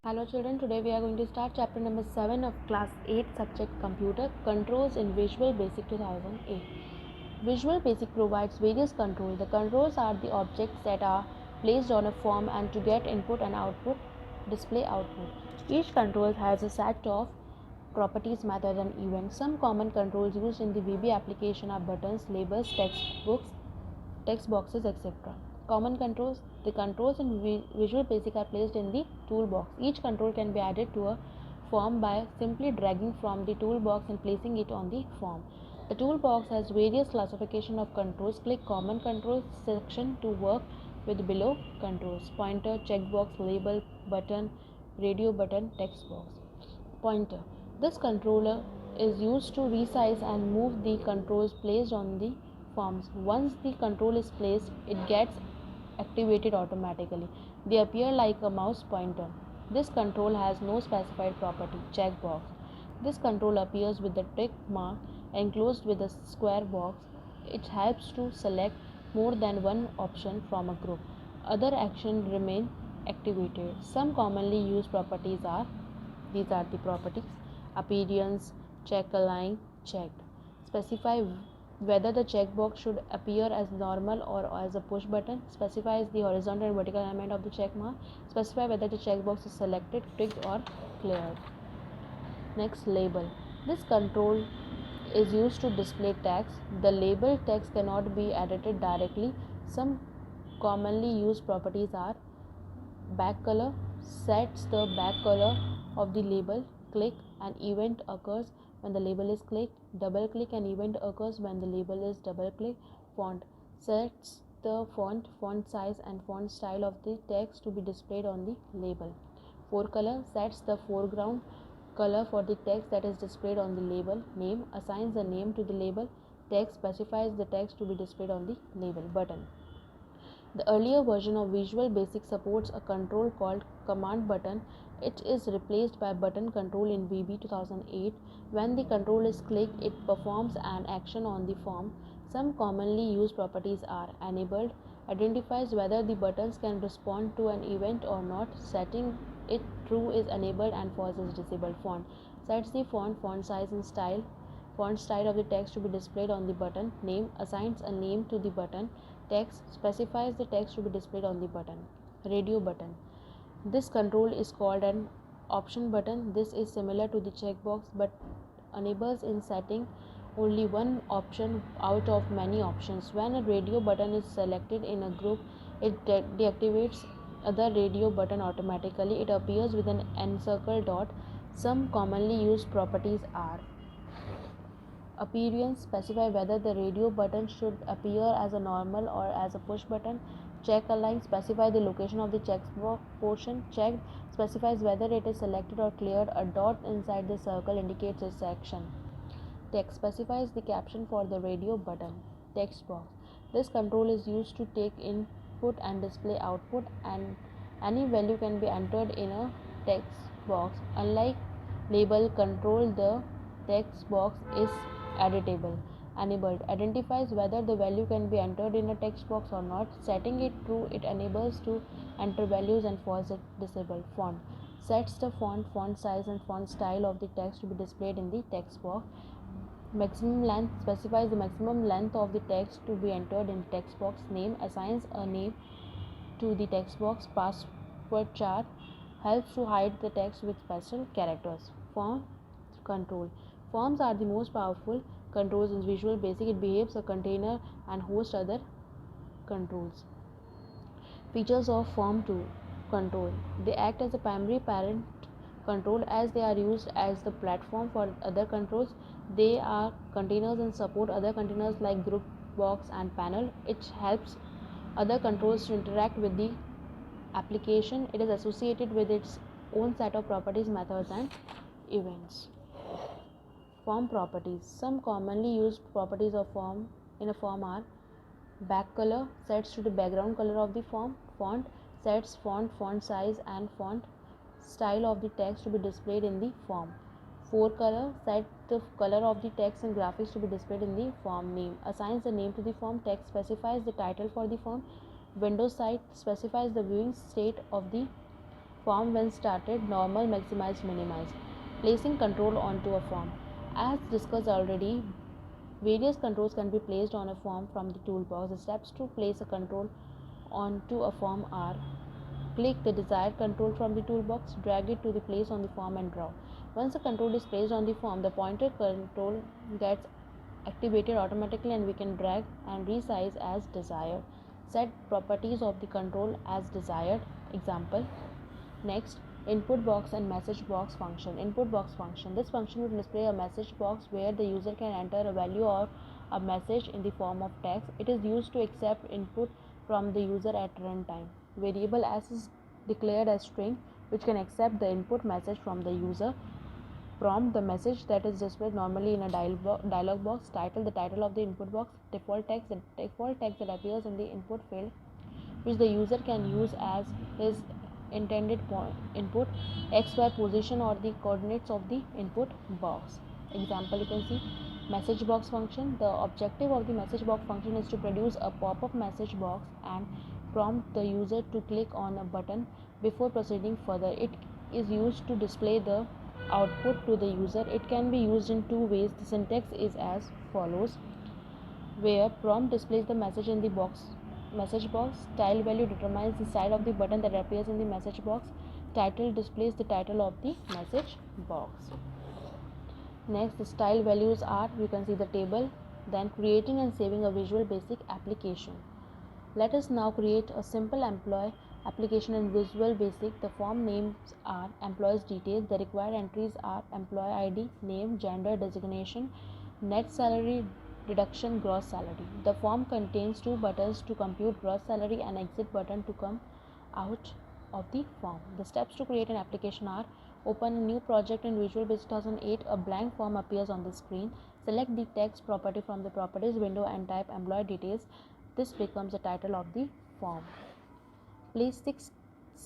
Hello children, today we are going to start chapter number 7 of class 8 subject computer controls in Visual Basic 2008. Visual Basic provides various controls. The controls are the objects that are placed on a form and to get input and output, display output. Each control has a set of properties, methods and events. Some common controls used in the VB application are buttons, labels, text boxes, etc. Common controls. The controls in Visual Basic are placed in the toolbox. Each control can be added to a form by simply dragging from the toolbox and placing it on the form. The toolbox has various classification of controls. Click Common Controls section to work with below controls: pointer, checkbox, label, button, radio button, text box. Pointer. This controller is used to resize and move the controls placed on the forms. Once the control is placed, it gets activated automatically. They appear like a mouse pointer. This control has no specified property. Checkbox. This control appears with the tick mark enclosed with a square box. It helps to select more than one option from a group. Other actions remain activated. Some commonly used properties are these are the properties: appearance, check align, checked. Specify whether the checkbox should appear as normal or as a push button. Specifies the horizontal and vertical alignment of the check mark. Specify whether the checkbox is selected, ticked or cleared. Next, label. This control is used to display text. The label text cannot be edited directly. Some commonly used properties are back color. Sets the back color of the label. Click, an event occurs when the label is clicked. Double click, an event occurs when the label is double clicked. Font. Sets the font size and font style of the text to be displayed on the label. Forecolor sets the foreground color for the text that is displayed on the label. Name assigns a name to the label. Text specifies the text to be displayed on the label. Button. The earlier version of Visual Basic supports a control called command button. It is replaced by button control in VB 2008. When the control is clicked, it performs an action on the form. Some commonly used properties are: enabled, identifies whether the buttons can respond to an event or not. Setting it true is enabled and false is disabled. Font sets the font size and font style of the text to be displayed on the button. Name assigns a name to the button. Text specifies the text to be displayed on the button. Radio button. This control is called an option button. This is similar to the checkbox but enables in setting only one option out of many options. When a radio button is selected in a group, it deactivates other radio button automatically. It appears with an encircled dot. Some commonly used properties are: appearance, specify whether the radio button should appear as a normal or as a push button. Check align, specify the location of the checkbox portion. Checked specifies whether it is selected or cleared. A dot inside the circle indicates its action. Text specifies the caption for the radio button. Text box. This control is used to take input and display output, and any value can be entered in a text box. Unlike label control, the text box is editable. Enabled identifies whether the value can be entered in a text box or not. Setting it true, it enables to enter values, and false it disabled. Font sets the font size and font style of the text to be displayed in the text box. Maximum length specifies the maximum length of the text to be entered in the text box. Name assigns a name to the text box. Password chart helps to hide the text with special characters. Form control. Forms are the most powerful controls in Visual Basic. It behaves a container and hosts other controls. Features of form control. They act as a primary parent control as they are used as the platform for other controls. They are containers and support other containers like group, box and panel. It helps other controls to interact with the application. It is associated with its own set of properties, methods and events. Form properties. Some commonly used properties of form in a form are: back color sets to the background color of the form. Font sets font size and font style of the text to be displayed in the form. Forecolor sets the color of the text and graphics to be displayed in the form. Name assigns the name to the form. Text specifies the title for the form. Windows site specifies the viewing state of the Form when started, normal, maximize, minimize. Placing control onto a form. As discussed already, various controls can be placed on a form from the toolbox. The steps to place a control onto a form are: click the desired control from the toolbox, drag it to the place on the form and draw. Once the control is placed on the form, the pointer control gets activated automatically and we can drag and resize as desired. Set properties of the control as desired. Example. Next, input box and message box function. Input box function. This function will display a message box where the user can enter a value or a message in the form of text. It is used to accept input from the user at runtime. Variable as is declared as string, which can accept the input message from the user. Prompt, the message that is displayed normally in a dialog box. Title, the title of the input box. Default text, the default text that appears in the input field, which the user can use as his intended input. XY position or the coordinates of the input box. Example, you can see message box function. The objective of the message box function is to produce a pop-up message box and prompt the user to click on a button before proceeding further. It is used to display the output to the user. It can be used in two ways. The syntax is as follows, where prompt displays the message in the message box. Style value determines the style of the button that appears in the message box. Title displays the title of the message box. Next, the style values are, you can see the table. Then creating and saving a Visual Basic application. Let us now create a simple employee application in Visual Basic. The form names are employees details. The required entries are employee ID, name, gender, designation, net salary, deduction, gross salary. The form contains two buttons to compute gross salary and exit button to come out of the form. The steps to create an application are: open a new project in Visual Basic 2008. A blank form appears on the screen. Select the text property from the properties window and type employee details. This becomes the title of the form. Place 6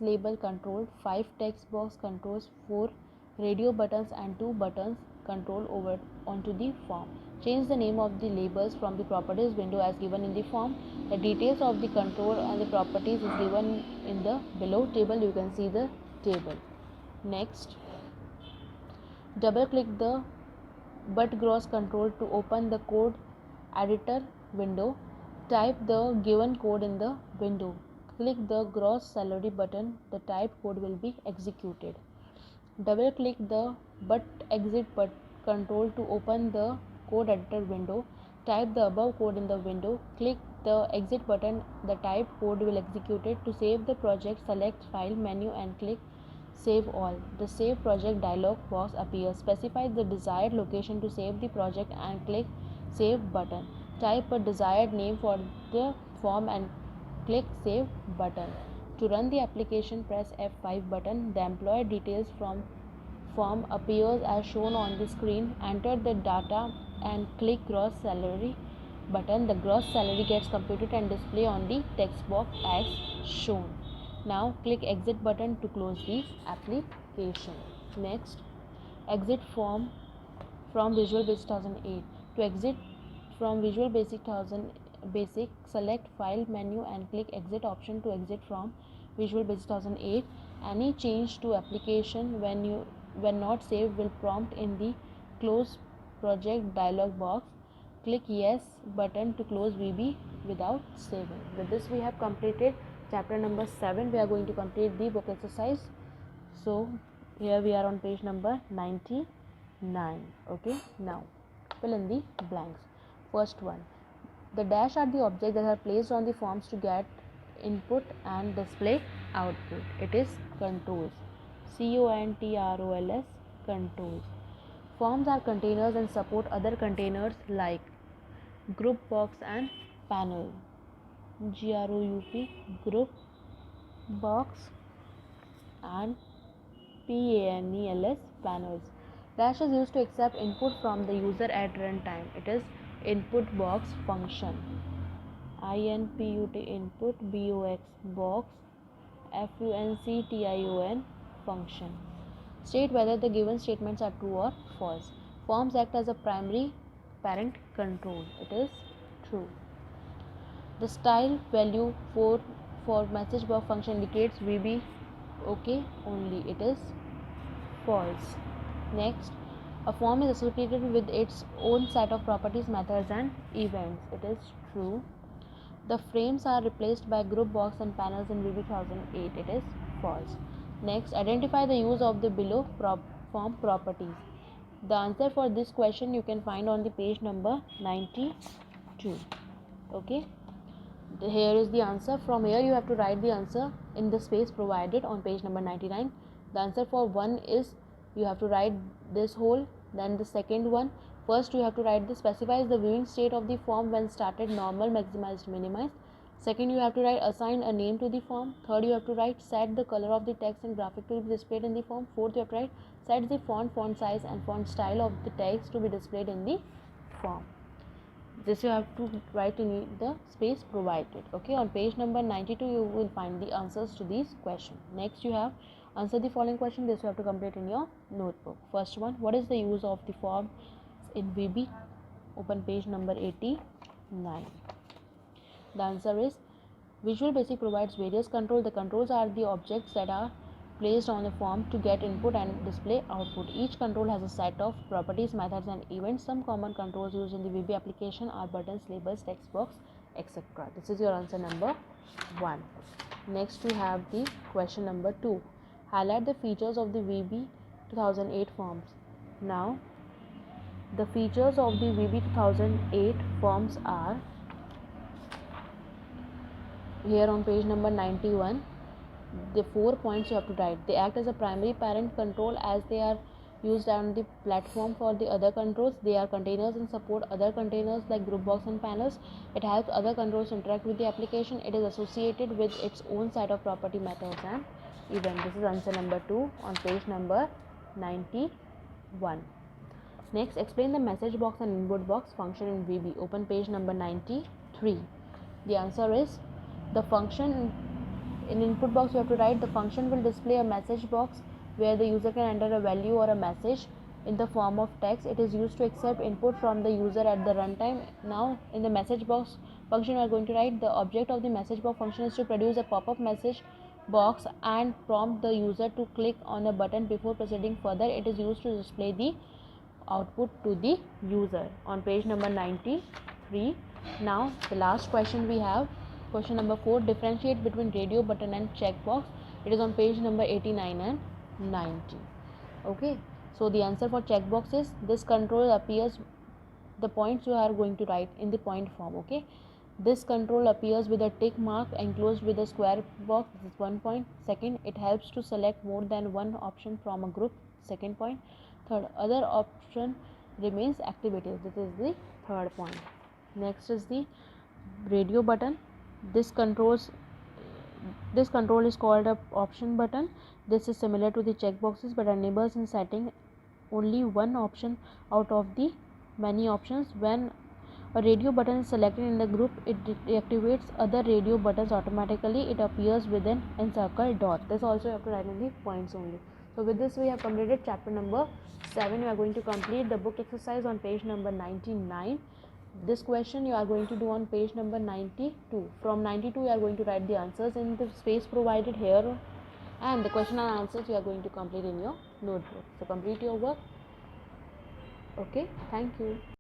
label control, 5 text box controls, 4 radio buttons and 2 buttons control over onto the form. Change the name of the labels from the properties window as given in the form. The details of the control and the properties is given in the below table. You can see the table. Next, double click the but gross control to open the code editor window. Type the given code in the window. Click the gross salary button. The typed code will be executed. Double click the but exit control to open the code editor window. Type the above code in the window. Click the exit button. The typed code will execute it. To save the project, select file menu and click save all. The save project dialog box appears. Specify the desired location to save the project and click save button. Type a desired name for the form and click save button. To run the application, press F5 button. The employee details from form appears as shown on the screen. Enter the data and click gross salary button. The gross salary gets computed and displayed on the text box as shown. Now click exit button to close the application. Next, exit form from Visual Basic 2008. To exit from Visual Basic 2000 Basic, select file menu and click exit option to exit from Visual Basic 2008. Any change to application when not saved will prompt in the close project dialog box. Click yes button to close VB without saving. With this we have completed chapter number 7. We are going to complete the book exercise. So here we are on page number 99. Okay, now fill in the blanks. First one, the dash are the objects that are placed on the forms to get input and display output. It is controls. CONTROLS, controls. Forms are containers and support other containers like group box and panel. GROUP, group box, and PANELS, panels. Dash is used to accept input from the user at runtime. It is input box function. INPUT, input, BOX, box, FUNCTION, function. State whether the given statements are true or false. Forms act as a primary parent control. It is true. The style value for message box function indicates VB Okay, only it is false. Next, a form is associated with its own set of properties, methods and events. It is true. The frames are replaced by group box and panels in VB 2008. It is false. Next, identify the use of the below form properties. The answer for this question you can find on the page number 92. Okay. Here is the answer. From here you have to write the answer in the space provided on page number 99. The answer for 1 is you have to write this whole. Then the second one, first you have to write the specifies the viewing state of the form when started, normal, maximized, minimized. Second, you have to write assign a name to the form. Third, you have to write set the color of the text and graphic to be displayed in the form. Fourth, you have to write set the font size and font style of the text to be displayed in the form. This you have to write in the space provided. Okay, on page number 92 you will find the answers to these questions. Next, you have answer the following question. This you have to complete in your notebook. First one, what is the use of the form in VB? Open page number 89. The answer is Visual Basic provides various controls. The controls are the objects that are placed on a form to get input and display output. Each control has a set of properties, methods and events. Some common controls used in the VB application are buttons, labels, text box, etc. This is your answer number 1. Next we have the question number 2. Highlight the features of the VB 2008 forms. Now the features of the VB 2008 forms are here on page number 91. The 4 points you have to write. They act as a primary parent control as they are used on the platform for the other controls. They are containers and support other containers like group box and panels. It helps other controls interact with the application. It is associated with its own set of property, methods and event. This is answer number 2 on page number 91. Next, explain the message box and input box function in VB. Open page number 93. The answer is the function in input box you have to write the function will display a message box where the user can enter a value or a message in the form of text. It is used to accept input from the user at the runtime. Now in the message box function we are going to write the object of the message box function is to produce a pop-up message box and prompt the user to click on a button before proceeding further. It is used to display the output to the user on page number 93. Now the last question we have, question number 4. Differentiate between radio button and checkbox. It is on page number 89 and 90. Okay, so the answer for checkbox is this control appears, the points you are going to write in the point form. Okay, this control appears with a tick mark enclosed with a square box. This is 1 point. Second, it helps to select more than one option from a group. Second point. Third, other option remains activated. This is the third point. Next is the radio button. This control is called a option button. This is similar to the checkboxes but enables in setting only one option out of the many options. When a radio button is selected in the group, it deactivates other radio buttons automatically. It appears with an encircled dot. This also you have to write in the points only. So with this we have completed chapter number 7. We are going to complete the book exercise on page number 99. This question you are going to do on page number 92. From 92 you are going to write the answers in the space provided here, and the question and answers you are going to complete in your notebook. So complete your work. Okay, thank you.